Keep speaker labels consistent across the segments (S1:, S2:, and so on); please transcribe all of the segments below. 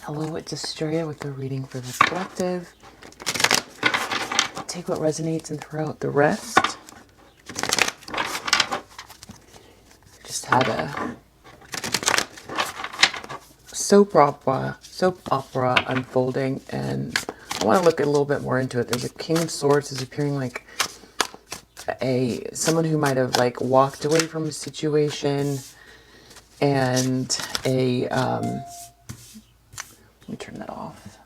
S1: Hello, it's Asteria with the reading for the collective. Take what resonates and throw out the rest. Just had a soap opera unfolding, and I want to look a little bit more into it. There's a King of Swords is appearing like someone who might have like walked away from a situation, and let me turn that off.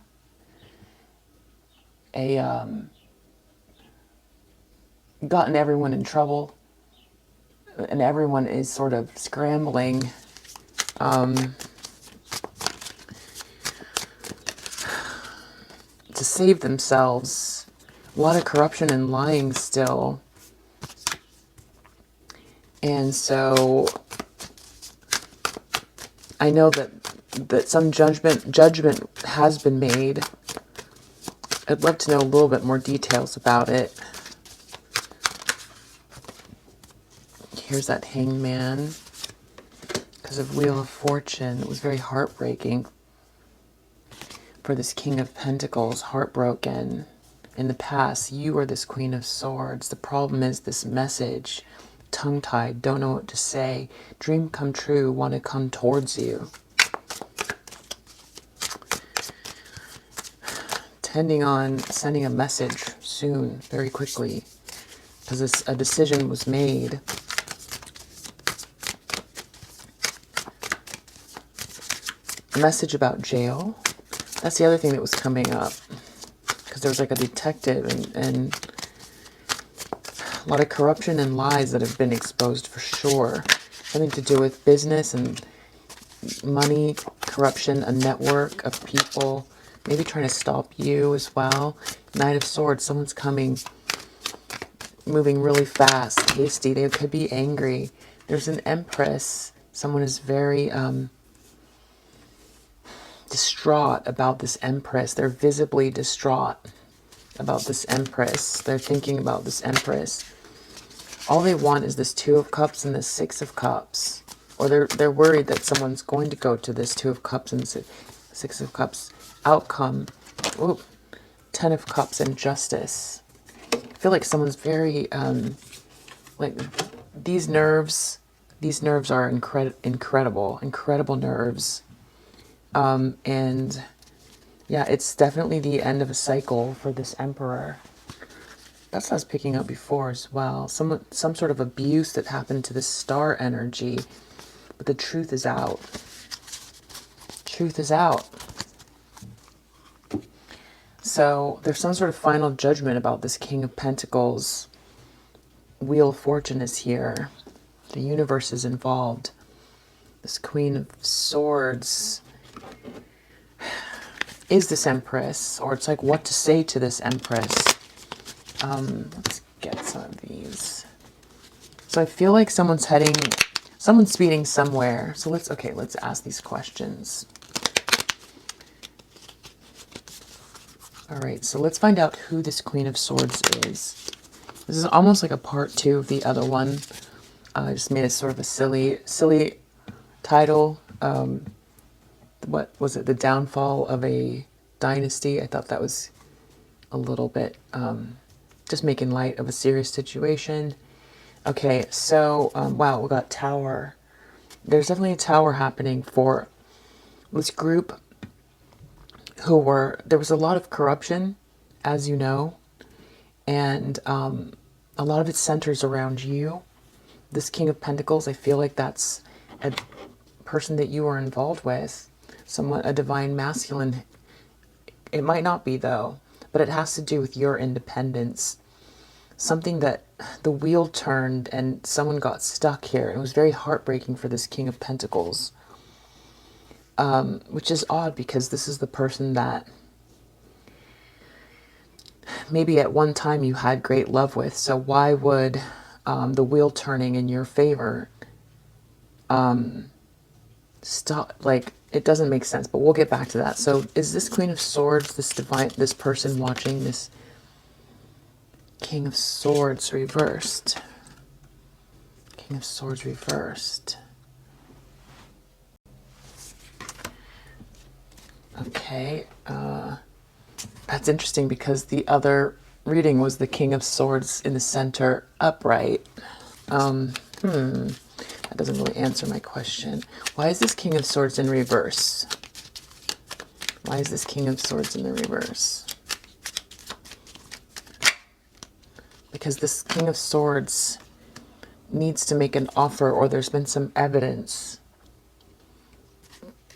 S1: Gotten everyone in trouble, and everyone is sort of scrambling to save themselves. A lot of corruption and lying still. And so I know that some judgment has been made. I'd love to know a little bit more details about it. Here's that Hangman. Because of Wheel of Fortune, it was very heartbreaking for this King of Pentacles, heartbroken. In the past, you are this Queen of Swords. The problem is this message, tongue-tied, don't know what to say, dream come true, want to come towards you. Tending on sending a message soon, very quickly, because a decision was made. A message about jail. That's the other thing that was coming up. Because there was like a detective and a lot of corruption and lies that have been exposed for sure. Something to do with business and money, corruption, a network of people. Maybe trying to stop you as well. Knight of Swords, someone's coming, moving really fast, hasty. They could be angry. There's an Empress. Someone is very distraught about this Empress. They're visibly distraught about this Empress. They're thinking about this Empress. All they want is this Two of Cups and this Six of Cups. Or they're worried that someone's going to go to this Two of Cups and Six of Cups outcome. Ooh, Ten of Cups and Justice. I feel like someone's very like these nerves are incredible nerves. And yeah, it's definitely the end of a cycle for this Emperor. That's what I was picking up before as well. Some sort of abuse that happened to this star energy. But the truth is out. Truth is out. So there's some sort of final judgment about this King of Pentacles. Wheel of Fortune is here. The universe is involved. This Queen of Swords is this Empress, or it's like what to say to this Empress. Let's get some of these. So I feel like someone's speeding somewhere. So let's ask these questions. All right, so let's find out who this Queen of Swords is. This is almost like a part 2 of the other one. I just made a sort of a silly title. What was it? The Downfall of a Dynasty. I thought that was a little bit just making light of a serious situation. Okay, so wow, we got Tower. There's definitely a Tower happening for this group there was a lot of corruption, as you know, and a lot of it centers around you. This King of Pentacles, I feel like that's a person that you are involved with, somewhat a divine masculine. It might not be though, but it has to do with your independence. Something that the wheel turned and someone got stuck here. It was very heartbreaking for this King of Pentacles. Which is odd because this is the person that maybe at one time you had great love with. So why would the wheel turning in your favor stop? Like, it doesn't make sense, but we'll get back to that. So is this Queen of Swords, this person watching this King of Swords reversed? King of Swords reversed. Okay. That's interesting because the other reading was the King of Swords in the center upright. That doesn't really answer my question. Why is this King of Swords in reverse? Why is this King of Swords in the reverse? Because this King of Swords needs to make an offer, or there's been some evidence.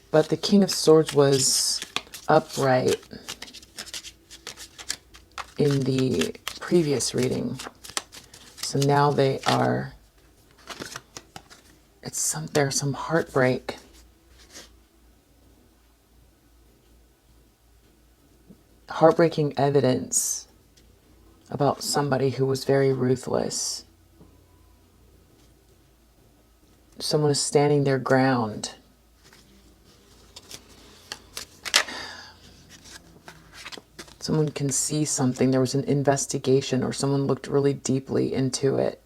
S1: But the King of Swords was upright in the previous reading. So now they are, there's some heartbreak. Heartbreaking evidence about somebody who was very ruthless. Someone is standing their ground. Someone can see something. There was an investigation, or someone looked really deeply into it.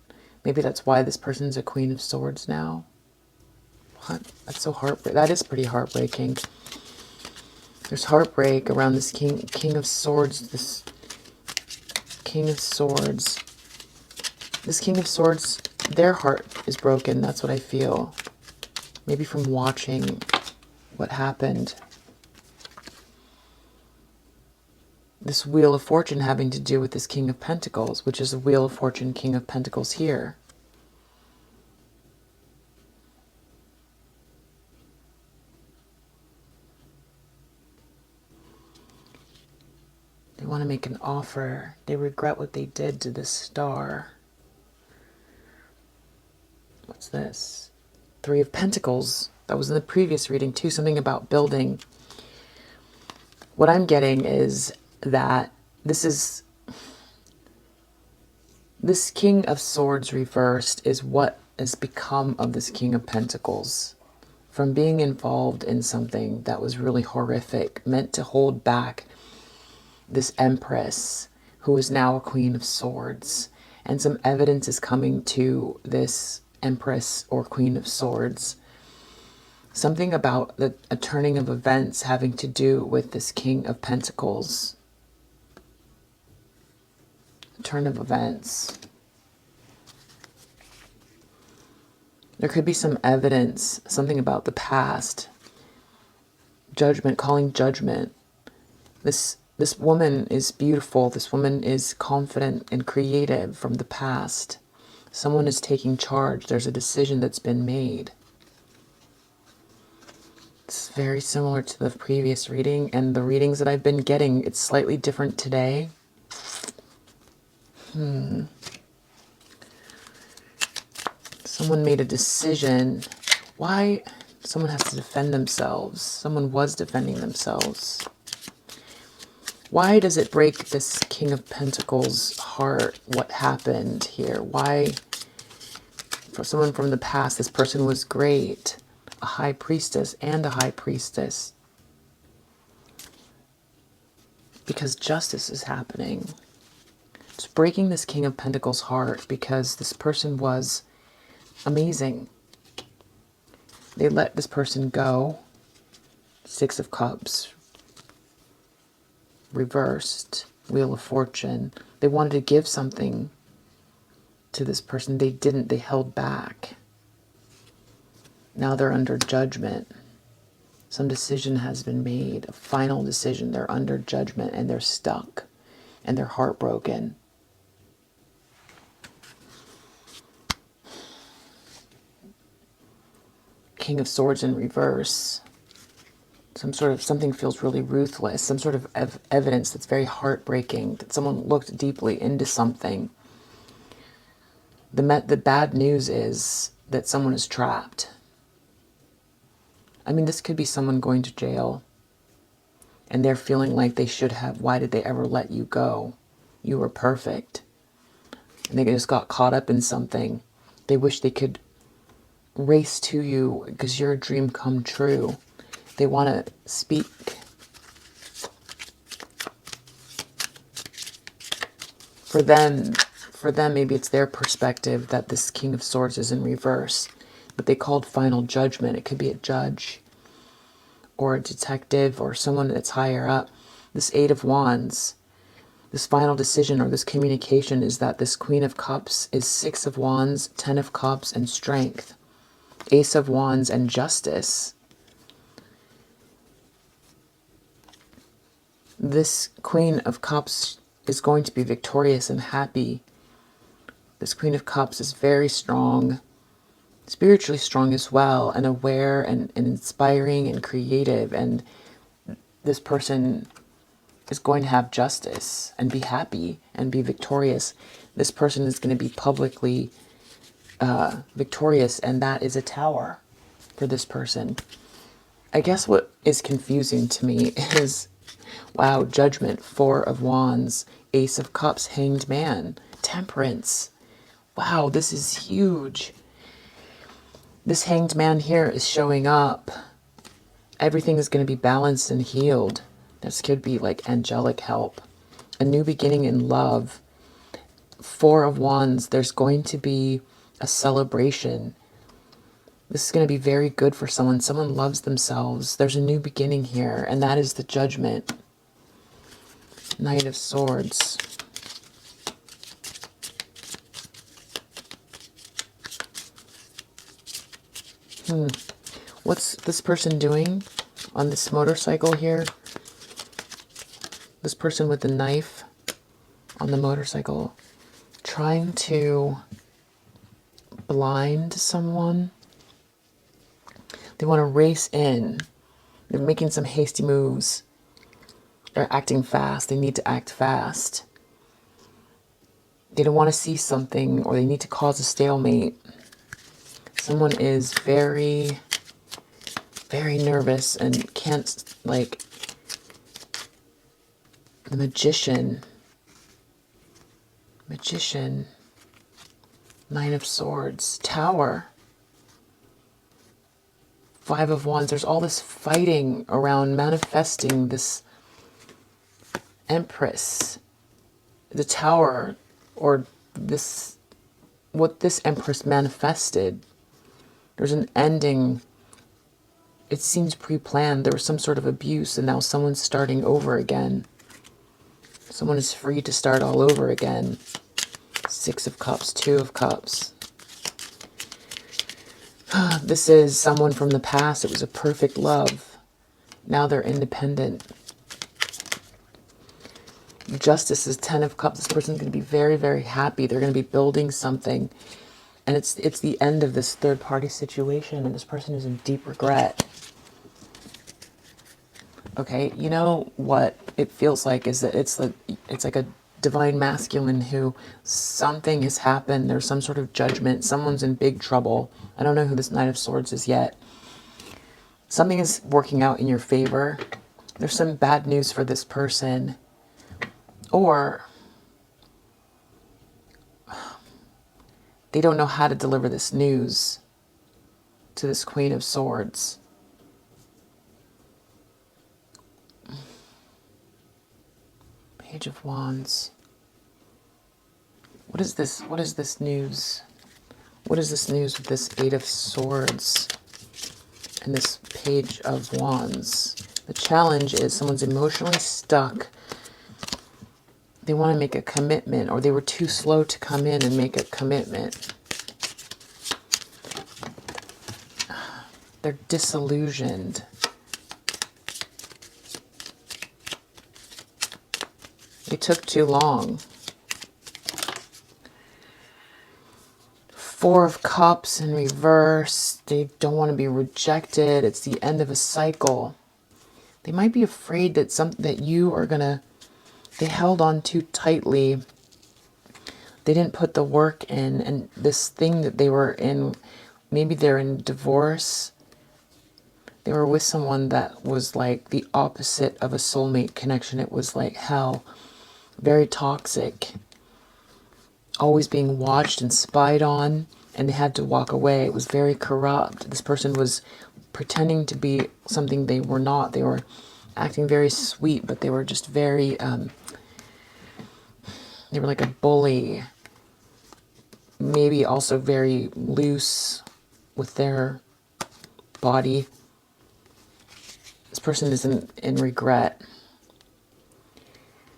S1: Maybe that's why this person's a Queen of Swords now. What? That's so heartbreaking. That is pretty heartbreaking. There's heartbreak around this King of Swords. This King of Swords. This King of Swords, their heart is broken. That's what I feel. Maybe from watching what happened. This Wheel of Fortune having to do with this King of Pentacles, which is the Wheel of Fortune, King of Pentacles here. They want to make an offer. They regret what they did to this star. What's this? Three of Pentacles. That was in the previous reading too. Something about building. What I'm getting is that this King of Swords reversed is what has become of this King of Pentacles. From being involved in something that was really horrific, meant to hold back this Empress, who is now a Queen of Swords. And some evidence is coming to this Empress or Queen of Swords. Something about a turning of events having to do with this King of Pentacles. Turn of events. There could be some evidence, something about the past. Judgment, calling judgment. This woman is beautiful. This woman is confident and creative from the past. Someone is taking charge. There's a decision that's been made. It's very similar to the previous reading and the readings that I've been getting. It's slightly different today. Someone made a decision. Why? Someone has to defend themselves. Someone was defending themselves. Why does it break this King of Pentacles' heart? What happened here? Why? For someone from the past, this person was great. A high priestess and a high priestess. Because justice is happening. It's breaking this King of Pentacles' heart because this person was amazing. They let this person go. Six of Cups. Reversed. Wheel of Fortune. They wanted to give something to this person. They didn't. They held back. Now they're under judgment. Some decision has been made. A final decision. They're under judgment and they're stuck. And they're heartbroken. King of Swords in reverse. Something feels really ruthless. Some sort of evidence that's very heartbreaking. That someone looked deeply into something. The bad news is that someone is trapped. I mean, this could be someone going to jail. And they're feeling like they should have. Why did they ever let you go? You were perfect. And they just got caught up in something. They wish they could race to you because you're a dream come true. They want to speak. For them, maybe it's their perspective that this King of Swords is in reverse. But they called final judgment. It could be a judge. or a detective or someone that's higher up. This Eight of Wands, this final decision or this communication is that this Queen of Cups is Six of Wands, Ten of Cups, and Strength. Ace of Wands and Justice. This Queen of Cups is going to be victorious and happy. This Queen of Cups is very strong, spiritually strong as well, and aware and inspiring and creative. And this person is going to have justice and be happy and be victorious. This person is going to be publicly victorious, and that is a Tower for this person. I guess what is confusing to me is, wow, Judgment, Four of Wands, Ace of Cups, Hanged Man, Temperance. Wow, this is huge. This Hanged Man here is showing up. Everything is going to be balanced and healed. This could be like angelic help. A new beginning in love. Four of Wands, there's going to be a celebration. This is going to be very good for someone. Someone loves themselves. There's a new beginning here, and that is the Judgment. Knight of Swords. What's this person doing on this motorcycle here? This person with the knife on the motorcycle, trying to blind someone. They want to race in. They're making some hasty moves. They're acting fast. They need to act fast. They don't want to see something, or they need to cause a stalemate. Someone is very, very nervous and can't, like, the Magician. Magician. Nine of Swords. Tower. Five of Wands. There's all this fighting around manifesting this Empress. The Tower, or this, what this Empress manifested. There's an ending. It seems pre-planned. There was some sort of abuse, and now someone's starting over again. Someone is free to start all over again. Six of Cups, Two of Cups. This is someone from the past. It was a perfect love. Now they're independent. Justice is Ten of Cups. This person's going to be very, very happy. They're going to be building something. And it's the end of this third-party situation, and this person is in deep regret. Okay, you know what it feels like is that it's like a divine masculine who something has happened. There's some sort of judgment. Someone's in big trouble. I don't know who this Knight of Swords is yet. Something is working out in your favor. There's some bad news for this person. Or they don't know how to deliver this news to this Queen of Swords. Page of Wands. What is this? What is this news? What is this news with this Eight of Swords and this Page of Wands? The challenge is someone's emotionally stuck. They want to make a commitment, or they were too slow to come in and make a commitment. They're disillusioned. It took too long. Four of Cups in reverse. They don't want to be rejected. It's the end of a cycle. They might be afraid that that you are gonna. They held on too tightly. They didn't put the work in, and this thing that they were in, maybe they're in divorce. They were with someone that was like the opposite of a soulmate connection. It was like hell. Very toxic. Always being watched and spied on, and they had to walk away. It was very corrupt. This person was pretending to be something they were not. They were acting very sweet, but they were just very, they were like a bully. Maybe also very loose with their body. This person is in regret.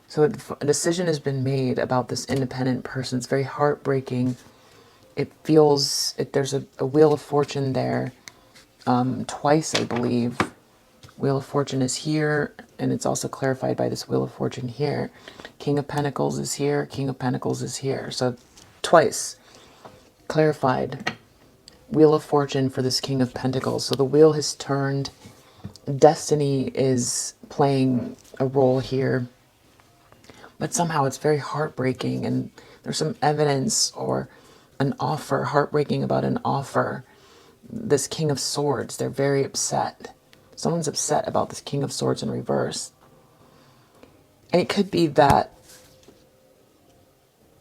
S1: So a decision has been made about this independent person. It's very heartbreaking. It feels, there's a Wheel of Fortune there, twice, I believe. Wheel of Fortune is here, and it's also clarified by this Wheel of Fortune here. King of Pentacles is here, King of Pentacles is here. So twice clarified. Wheel of Fortune for this King of Pentacles. So the wheel has turned. Destiny is playing a role here. But somehow it's very heartbreaking, and there's some evidence or an offer, heartbreaking about an offer. This King of Swords, they're very upset. Someone's upset about this King of Swords in reverse. And it could be that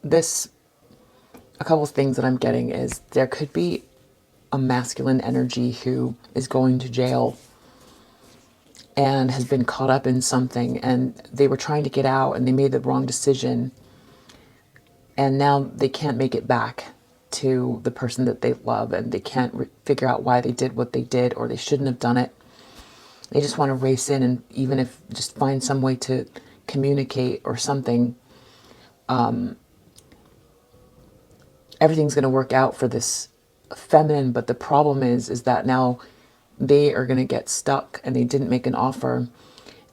S1: a couple of things that I'm getting is there could be a masculine energy who is going to jail and has been caught up in something, and they were trying to get out and they made the wrong decision, and now they can't make it back to the person that they love, and they can't figure out why they did what they did, or they shouldn't have done it. They just want to race in, and even if just find some way to communicate or something, everything's going to work out for this feminine. But the problem is that now they are going to get stuck, and they didn't make an offer,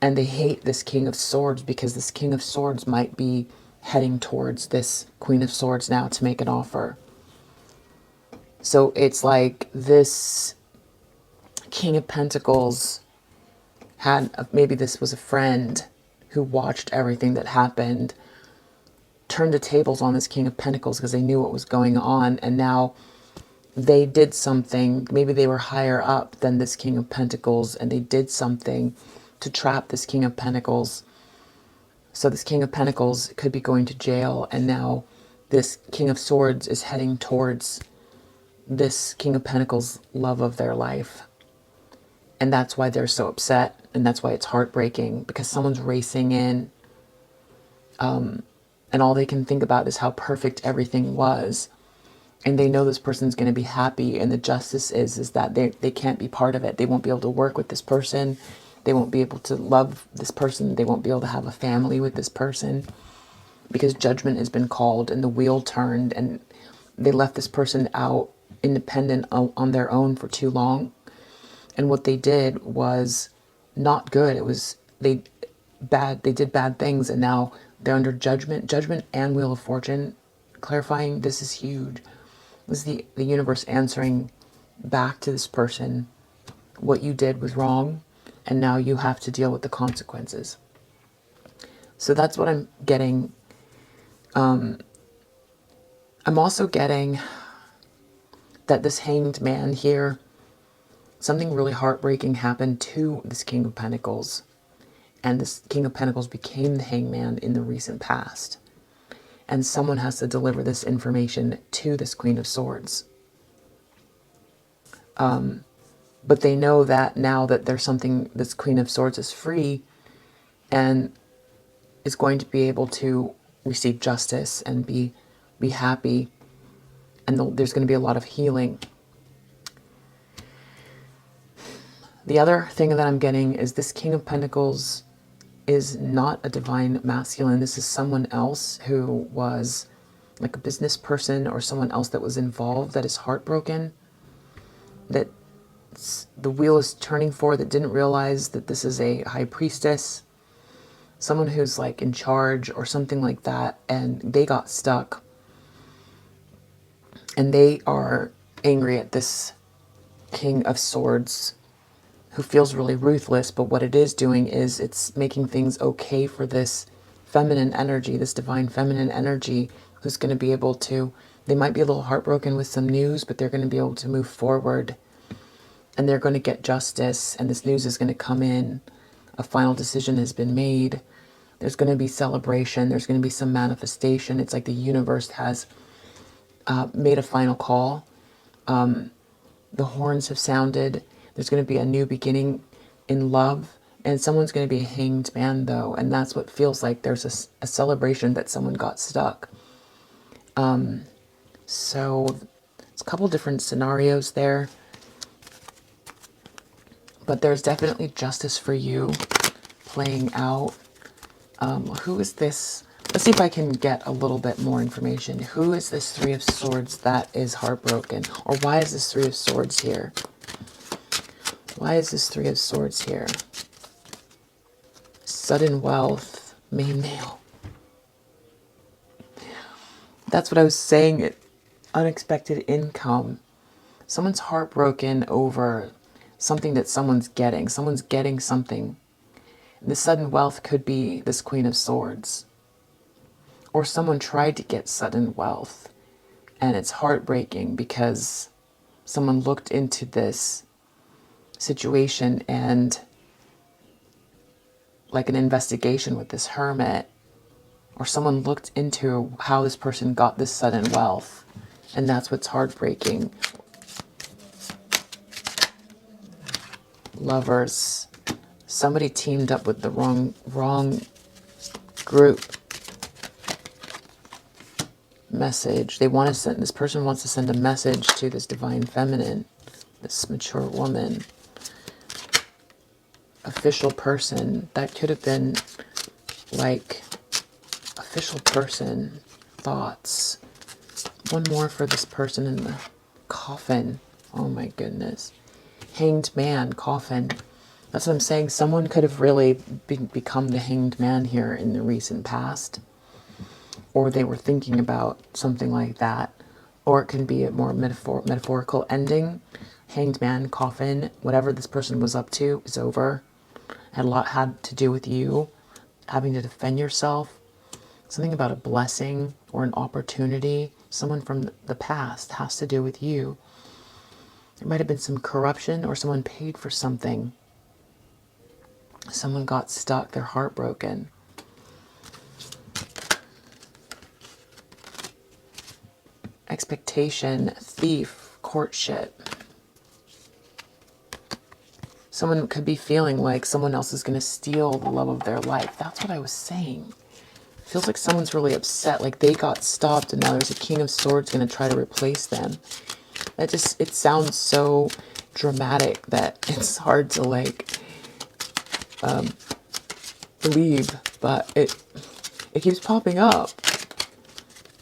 S1: and they hate this King of Swords because this King of Swords might be heading towards this Queen of Swords now to make an offer. So it's like this King of Pentacles maybe this was a friend who watched everything that happened, turned the tables on this King of Pentacles because they knew what was going on, and now they did something. Maybe they were higher up than this King of Pentacles, and they did something to trap this King of Pentacles. So this King of Pentacles could be going to jail, and now this King of Swords is heading towards this King of Pentacles' love of their life. And that's why they're so upset, and that's why it's heartbreaking, because someone's racing in, and all they can think about is how perfect everything was. And they know this person's going to be happy, and the justice is that they can't be part of it. They won't be able to work with this person. They won't be able to love this person. They won't be able to have a family with this person, because judgment has been called and the wheel turned, and they left this person out independent on their own for too long. And what they did was not good. It was they did bad things, and now they're under judgment and Wheel of Fortune clarifying. This is huge. This is the universe answering back to this person, what you did was wrong, and now you have to deal with the consequences. So that's what I'm getting. I'm also getting that this Hanged Man here, something really heartbreaking happened to this King of Pentacles, and this King of Pentacles became the Hangman in the recent past. And someone has to deliver this information to this Queen of Swords. But they know that now that there's something, this Queen of Swords is free and is going to be able to receive justice and be happy. And there's going to be a lot of healing. The other thing that I'm getting is this King of Pentacles is not a divine masculine. This is someone else who was like a business person or someone else that was involved that is heartbroken, that the wheel is turning for, that didn't realize that this is a high priestess, someone who's like in charge or something like that, and they got stuck. And they are angry at this King of Swords who feels really ruthless, but what it is doing is it's making things okay for this feminine energy, this divine feminine energy, who's going to be able to, they might be a little heartbroken with some news, but they're going to be able to move forward, and they're going to get justice, and this news is going to come in. A final decision has been made. There's going to be celebration. There's going to be some manifestation. It's like the universe has made a final call. The horns have sounded. There's going to be a new beginning in love, and someone's going to be a hanged man, though, and that's what feels like. There's a celebration that someone got stuck. So it's a couple different scenarios there, But there's definitely justice for you playing out. Who is this? Let's see if I can get a little bit more information. Who is this Three of Swords that is heartbroken? Or why is this Three of Swords here? Why is this Three of Swords here? Sudden wealth, main male. That's what I was saying. Unexpected income. Someone's heartbroken over something that someone's getting. Someone's getting something. The sudden wealth could be this Queen of Swords. Or someone tried to get sudden wealth. And it's heartbreaking because someone looked into this situation and like an investigation with this hermit, or someone looked into how this person got this sudden wealth, and that's what's heartbreaking. Lovers. Somebody teamed up with the wrong group. Message. They want to send, this person wants to send a message to this divine feminine, this mature woman. Official person. That could have been like official person. Thoughts. One more for this person in the coffin. Oh my goodness. Hanged man, coffin. That's what I'm saying. Someone could have really become the hanged man here in the recent past. Or they were thinking about something like that. Or it can be a more metaphorical ending. Hanged man, coffin, whatever this person was up to is over. Had to do with you having to defend yourself. Something about a blessing or an opportunity. Someone from the past has to do with you. There might have been some corruption, or someone paid for something. Someone got stuck. They're heartbroken. Expectation, thief, courtship. Someone could be feeling like someone else is going to steal the love of their life. That's what I was saying. It feels like someone's really upset, like they got stopped and now there's a King of Swords going to try to replace them. That just, it sounds so dramatic that it's hard to like believe, but it keeps popping up.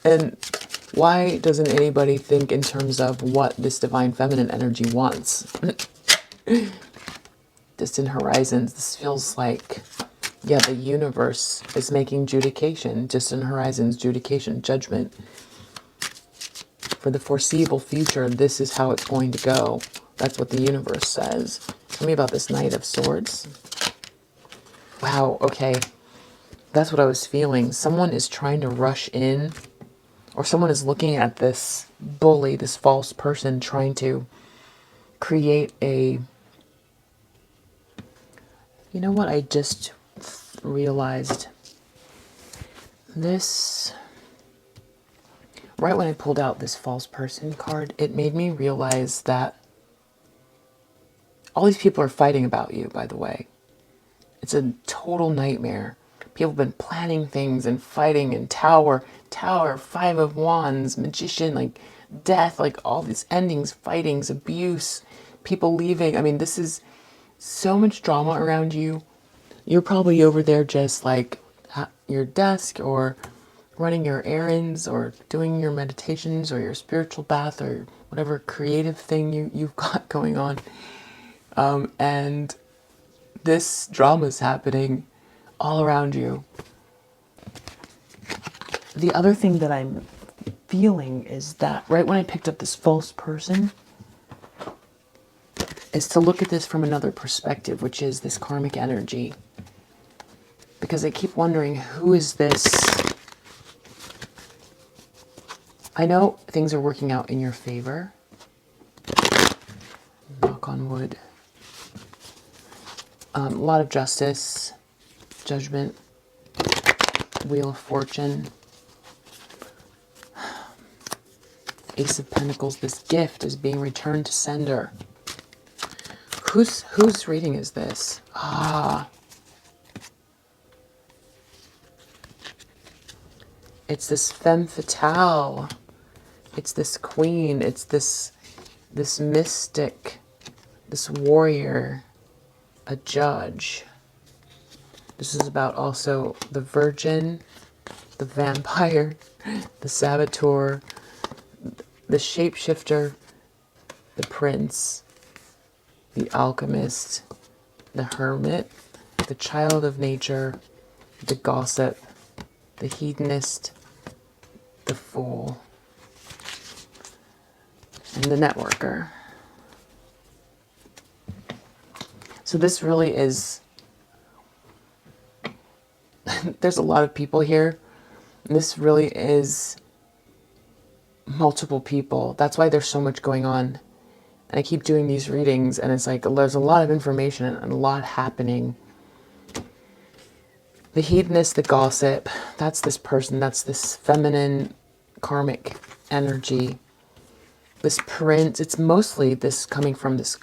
S1: And why doesn't anybody think in terms of what this divine feminine energy wants? Distant horizons. This feels like, yeah, the universe is making judication. Distant horizons, judication, judgment. For the foreseeable future, this is how it's going to go. That's what the universe says. Tell me about this Knight of Swords. Wow, okay. That's what I was feeling. Someone is trying to rush in, or someone is looking at this bully, this false person, trying to create a... You know what I just realized? This... Right when I pulled out this false person card, it made me realize that all these people are fighting about you, by the way. It's a total nightmare. People have been planning things and fighting, and Tower, Five of Wands, Magician, like death, like all these endings, fightings, abuse, people leaving. I mean, this is so much drama around you. You're probably over there just like at your desk or running your errands or doing your meditations or your spiritual bath or whatever creative thing you've got going on. And this drama is happening all around you. The other thing that I'm feeling is that right when I picked up this false person is to look at this from another perspective, which is this karmic energy. Because I keep wondering, who is this? I know things are working out in your favor. Knock on wood. A lot of justice, judgment, Wheel of Fortune, Ace of Pentacles. This gift is being returned to sender. Whose reading is this? Ah. It's this femme fatale. It's this queen. It's this mystic, this warrior. a judge. This is about also the virgin, the vampire, the saboteur, the shapeshifter, the prince, the alchemist, the hermit, the child of nature, the gossip, the hedonist, the fool, and the networker. So this really is, there's a lot of people here. This really is multiple people. That's why there's so much going on. And I keep doing these readings, and it's like there's a lot of information and a lot happening. The hedonist, the gossip, that's this person, that's this feminine karmic energy. This prince, it's mostly this coming from this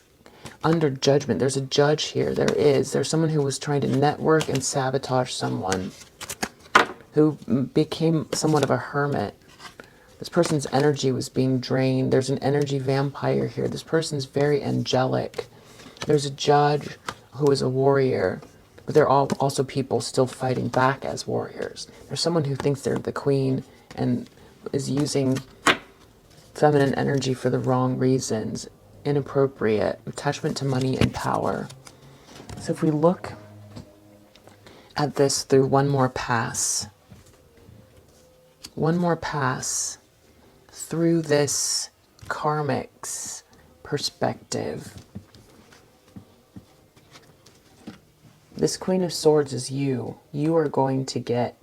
S1: under judgment. There's a judge here. There's someone who was trying to network and sabotage someone, who became somewhat of a hermit. This person's energy was being drained. There's an energy vampire here. This person's very angelic. There's a judge who is a warrior, but there are also people still fighting back as warriors. There's someone who thinks they're the queen and is using feminine energy for the wrong reasons. Inappropriate attachment to money and power. So if we look at this through one more pass through this karmic's perspective, this Queen of Swords is you. You are going to get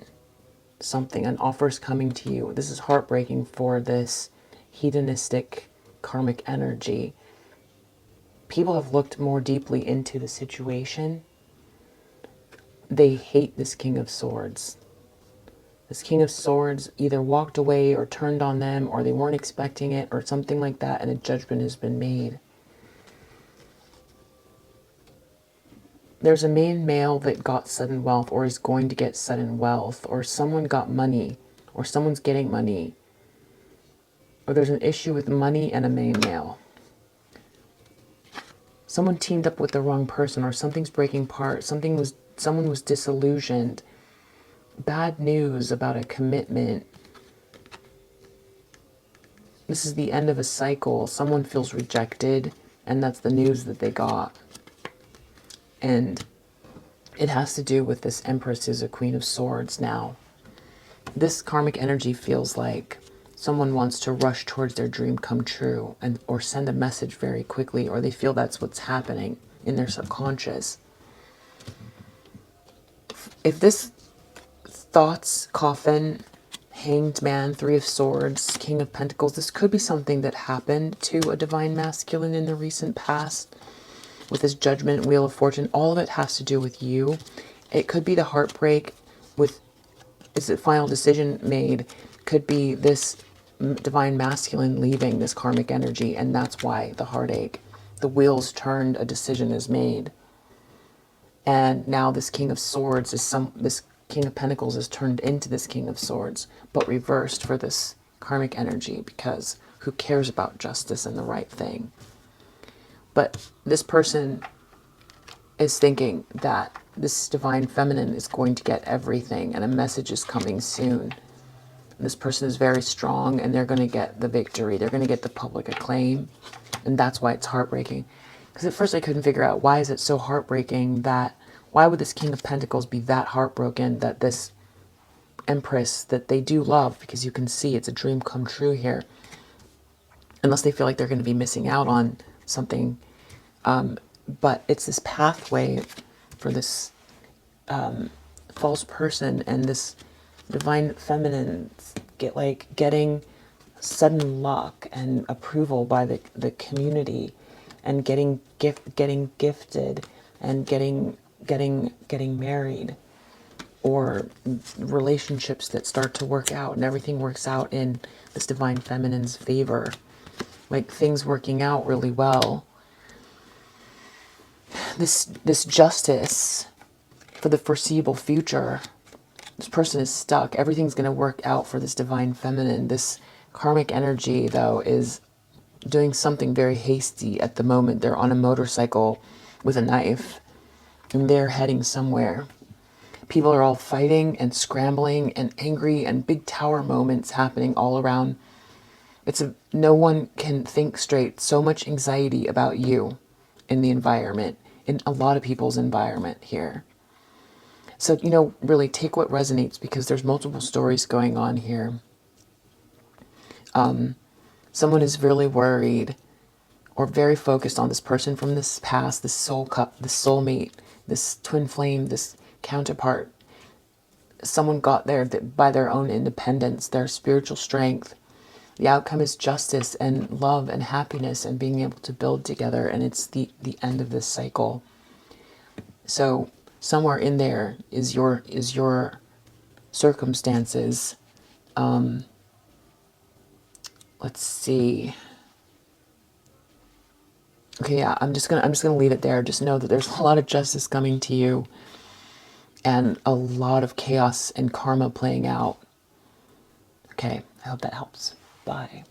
S1: something, an offer is coming to you. This is heartbreaking for this hedonistic karmic energy. People have looked more deeply into the situation. They hate this King of Swords. This King of Swords either walked away or turned on them, or they weren't expecting it, or something like that, and a judgment has been made. There's a main male that got sudden wealth, or is going to get sudden wealth, or someone got money, or someone's getting money, or there's an issue with money and a main male. Someone teamed up with the wrong person, or something's breaking apart. Someone was disillusioned. Bad news about a commitment. This is the end of a cycle. Someone feels rejected, and that's the news that they got. And it has to do with this Empress, who's a Queen of Swords now. This karmic energy feels like someone wants to rush towards their dream come true, or send a message very quickly, or they feel that's what's happening in their subconscious. If this thoughts, coffin, hanged man, Three of Swords, King of Pentacles, this could be something that happened to a divine masculine in the recent past. With this judgment, Wheel of Fortune, all of it has to do with you. It could be the heartbreak with, is the final decision made, could be this divine masculine leaving this karmic energy, and that's why the heartache. The wheels turned, a decision is made. And now this King of Swords is this King of Pentacles is turned into this King of Swords, but reversed for this karmic energy, because who cares about justice and the right thing? But this person is thinking that this divine feminine is going to get everything, and a message is coming soon. This person is very strong, and they're going to get the victory. They're going to get the public acclaim, and that's why it's heartbreaking. Because at first I couldn't figure out, why is it so heartbreaking that, why would this King of Pentacles be that heartbroken that this Empress that they do love, because you can see it's a dream come true here, unless they feel like they're going to be missing out on something. But it's this pathway for this false person and this divine feminine getting sudden luck and approval by the community, and getting gifted, and getting married, or relationships that start to work out, and everything works out in this divine feminine's favor, like things working out really well. This justice for the foreseeable future. This person is stuck. Everything's going to work out for this divine feminine. This karmic energy, though, is doing something very hasty at the moment. They're on a motorcycle with a knife, and they're heading somewhere. People are all fighting and scrambling and angry, and big tower moments happening all around. No one can think straight. So much anxiety about you in the environment, in a lot of people's environment here. So, really take what resonates, because there's multiple stories going on here. Someone is really worried or very focused on this person from this past, this soul cup, this soulmate, this twin flame, this counterpart. Someone got there by their own independence, their spiritual strength. The outcome is justice and love and happiness and being able to build together. And it's the end of this cycle. So somewhere in there is your circumstances. Let's see. Okay, yeah, I'm just gonna leave it there. Just know that there's a lot of justice coming to you, and a lot of chaos and karma playing out. Okay, I hope that helps. Bye.